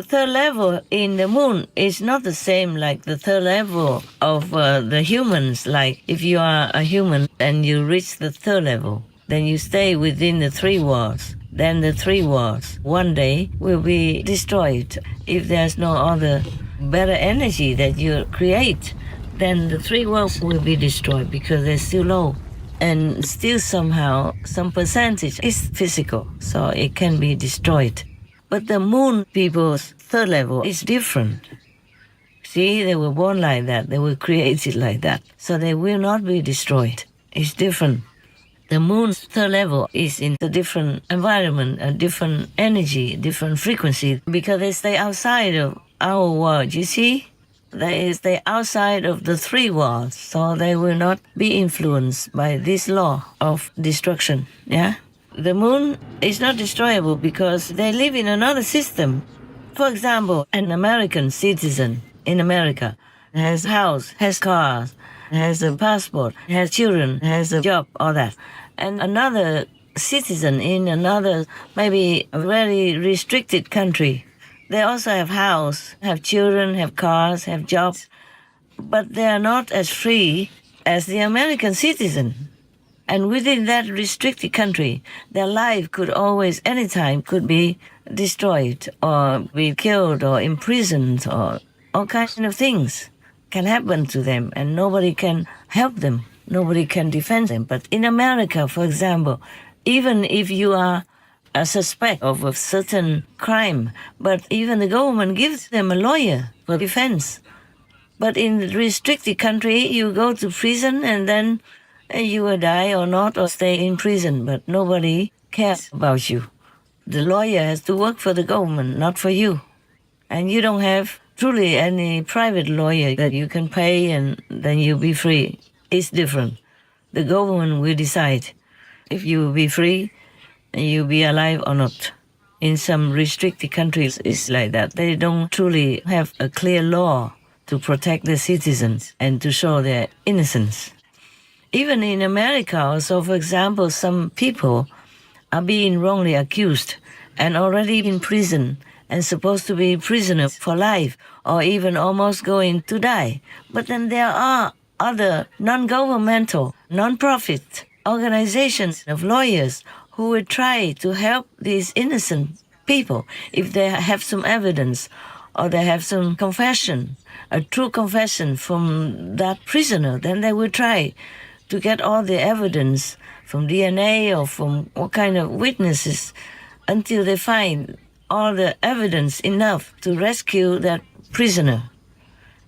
The third level in the moon is not the same like the third level of the humans. Like if you are a human and you reach the third level, then you stay within the three worlds. Then the three worlds one day will be destroyed. If there's no other better energy that you create, then the three worlds will be destroyed because they're still low. And still somehow some percentage is physical, so it can be destroyed. But the moon people's third level is different. See, they were born like that, they were created like that, so they will not be destroyed. It's different. The moon's third level is in a different environment, a different energy, different frequency, because they stay outside of our world, you see? They stay outside of the three worlds, so they will not be influenced by this law of destruction, yeah? The moon is not destroyable because they live in another system. For example, an American citizen in America has a house, has cars, has a passport, has children, has a job, all that. And another citizen in another, maybe a very restricted country, they also have house, have children, have cars, have jobs, but they are not as free as the American citizen. And within that restricted country, their life could always, anytime, could be destroyed or be killed or imprisoned or all kinds of things can happen to them and nobody can help them. Nobody can defend them. But in America, for example, even if you are a suspect of a certain crime, but even the government gives them a lawyer for defense. But in the restricted country, you go to prison and then you will die or not or stay in prison, but nobody cares about you. The lawyer has to work for the government, not for you. And you don't have truly any private lawyer that you can pay and then you'll be free. It's different. The government will decide if you will be free and you'll be alive or not. In some restricted countries, it's like that. They don't truly have a clear law to protect their citizens and to show their innocence. Even in America also, for example, some people are being wrongly accused and already in prison and supposed to be prisoners for life or even almost going to die. But then there are other non-governmental, non-profit organizations of lawyers who will try to help these innocent people if they have some evidence or they have some confession, a true confession from that prisoner, then they will try to get all the evidence from DNA or from what kind of witnesses until they find all the evidence enough to rescue that prisoner.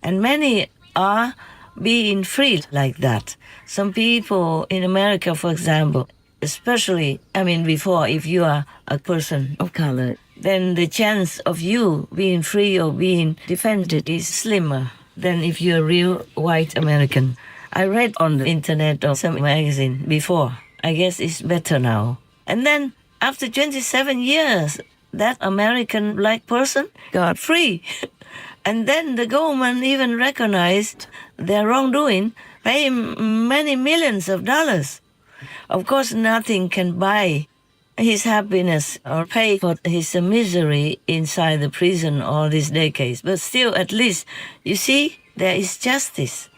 And many are being freed like that. Some people in America, for example, especially, before, if you are a person of color, then the chance of you being free or being defended is slimmer than if you're a real white American. I read on the internet or some magazine before. I guess it's better now. And then after 27 years, that American black person got free. And then the government even recognized their wrongdoing, pay him many millions of dollars. Of course, nothing can buy his happiness or pay for his misery inside the prison all these decades. But still, at least, you see, there is justice.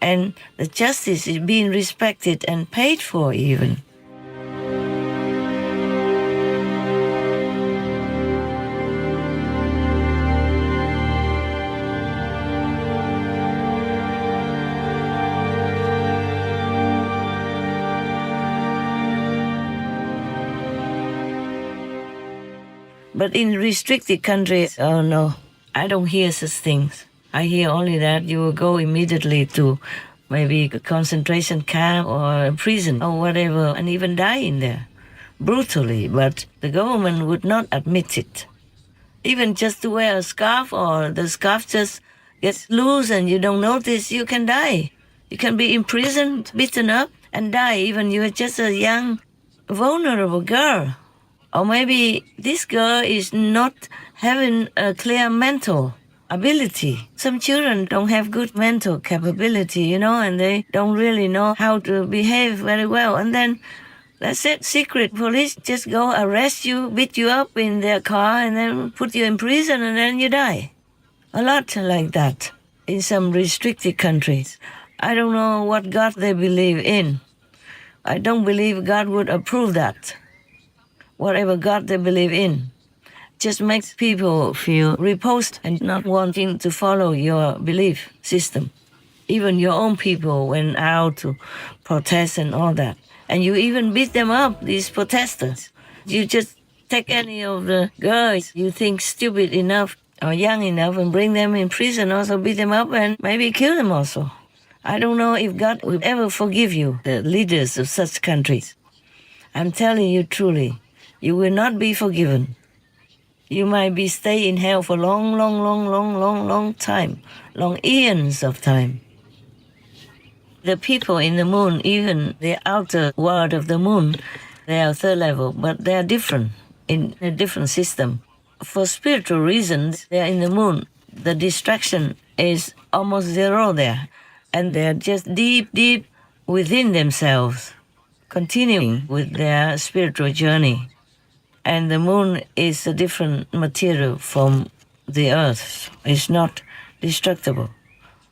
And the justice is being respected and paid for even. But in restricted countries, oh no, I don't hear such things. I hear only that you will go immediately to maybe a concentration camp or a prison or whatever and even die in there, brutally, but the government would not admit it. Even just to wear a scarf or the scarf just gets loose and you don't notice, you can die. You can be imprisoned, beaten up and die, even you are just a young, vulnerable girl. Or maybe this girl is not having a clear mental ability. Some children don't have good mental capability, and they don't really know how to behave very well. And then That's it. Secret police just go arrest you, beat you up in their car, and then put you in prison, and then you die. A lot like that in some restricted countries. I don't know what God they believe in. I don't believe God would approve that. Whatever God they believe in just makes people feel repulsed and not wanting to follow your belief system. Even your own people went out to protest and all that. And you even beat them up, these protesters. You just take any of the girls you think stupid enough or young enough and bring them in prison, also beat them up and maybe kill them also. I don't know if God will ever forgive you, the leaders of such countries. I'm telling you truly, you will not be forgiven. You might be stay in hell for long time, long eons of time. The people in the moon, even the outer world of the moon, they are third level, but they are different in a different system. For spiritual reasons, they are in the moon. The distraction is almost zero there, and they are just deep within themselves, continuing with their spiritual journey. And the moon is a different material from the earth. It's not destructible.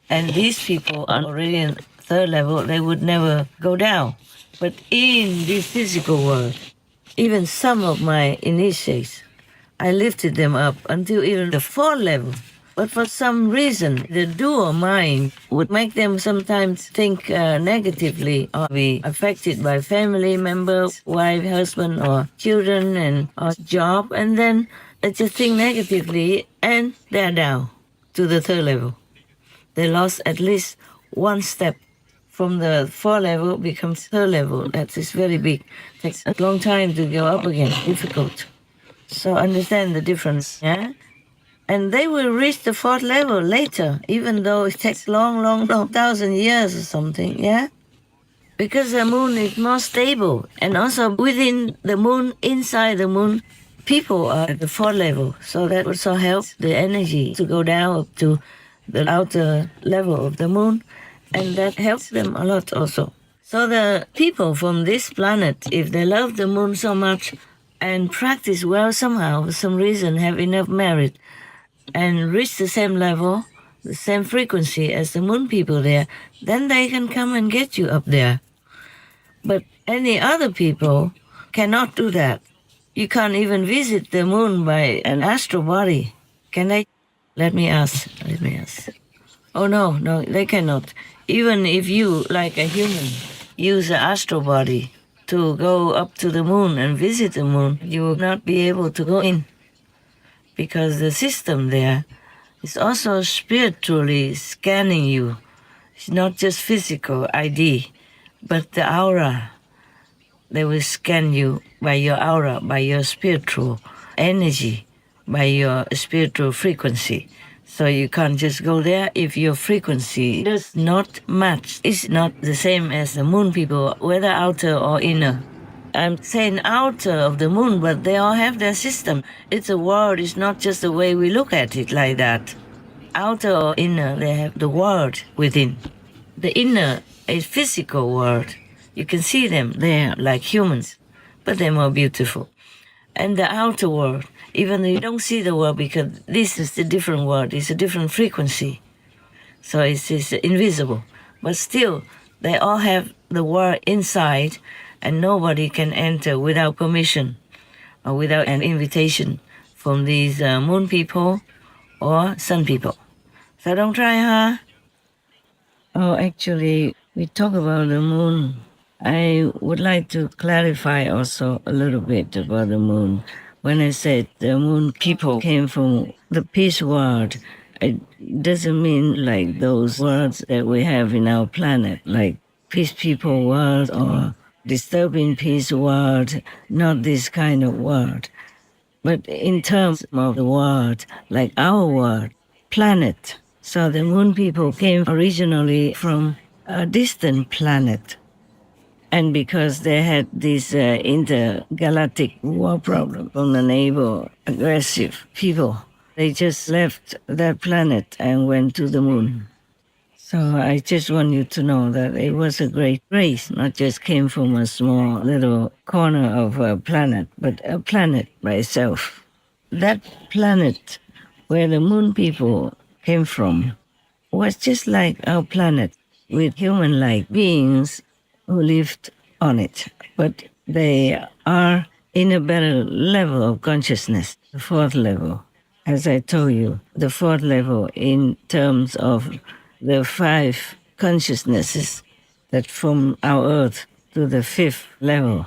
And these people are already in third level, they would never go down. But in the physical world, even some of my initiates, I lifted them up until even the fourth level. But for some reason, the dual mind would make them sometimes think negatively or be affected by family members, wife, husband, or children, and or job, and then they just think negatively, and they're down to the third level. They lost at least one step from the fourth level becomes third level. That is very big. Takes a long time to go up again. Difficult. So understand the difference. Yeah. And they will reach the fourth level later, even though it takes long, 1,000 years or something. Yeah. Because the moon is more stable, and also within the moon, inside the moon, people are at the fourth level. So that also helps the energy to go down up to the outer level of the moon, and that helps them a lot also. So the people from this planet, if they love the moon so much and practice well somehow, for some reason, have enough merit, and reach the same level, the same frequency as the moon people there, then they can come and get you up there. But any other people cannot do that. You can't even visit the moon by an astral body. Can they? Let me ask. Oh, no, they cannot. Even if you, like a human, use an astral body to go up to the moon and visit the moon, you will not be able to go in. Because the system there is also spiritually scanning you. It's not just physical ID, but the aura. They will scan you by your aura, by your spiritual energy, by your spiritual frequency. So you can't just go there if your frequency does not match. It's not the same as the moon people, whether outer or inner. I'm saying outer of the moon, but they all have their system. It's a world, it's not just the way we look at it like that. Outer or inner, they have the world within. The inner is physical world. You can see them there like humans, but they're more beautiful. And the outer world, even though you don't see the world because this is a different world, it's a different frequency. So it's invisible. But still, they all have the world inside, and nobody can enter without permission or without an invitation from these moon people or sun people. So don't try, huh? Oh, actually, we talk about the moon. I would like to clarify also a little bit about the moon. When I said the moon people came from the peace world, it doesn't mean like those words that we have in our planet, like peace people world or disturbing peace world, not this kind of world. But in terms of the world, like our world, planet. So the moon people came originally from a distant planet. And because they had this intergalactic war problem from the neighbor, aggressive people, they just left that planet and went to the moon. So I just want you to know that it was a great race, not just came from a small little corner of a planet, but a planet by itself. That planet where the moon people came from was just like our planet with human like beings who lived on it. But they are in a better level of consciousness, the fourth level. As I told you, the fourth level in terms of the five consciousnesses that from our earth to the fifth level,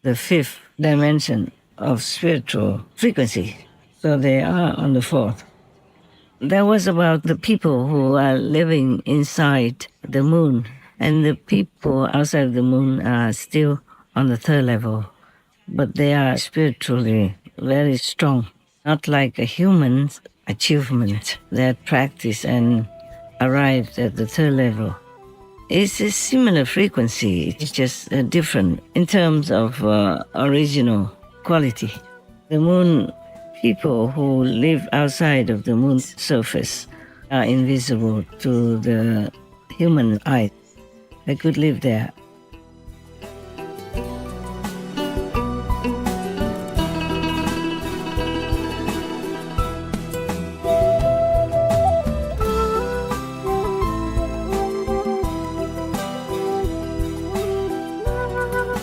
the fifth dimension of spiritual frequency. So they are on the fourth. That was about the people who are living inside the moon, and the people outside the moon are still on the third level, but they are spiritually very strong, not like a human's achievement that practice and arrived at the third level. It's a similar frequency, it's just different in terms of original quality. The moon people who live outside of the moon's surface are invisible to the human eye. They could live there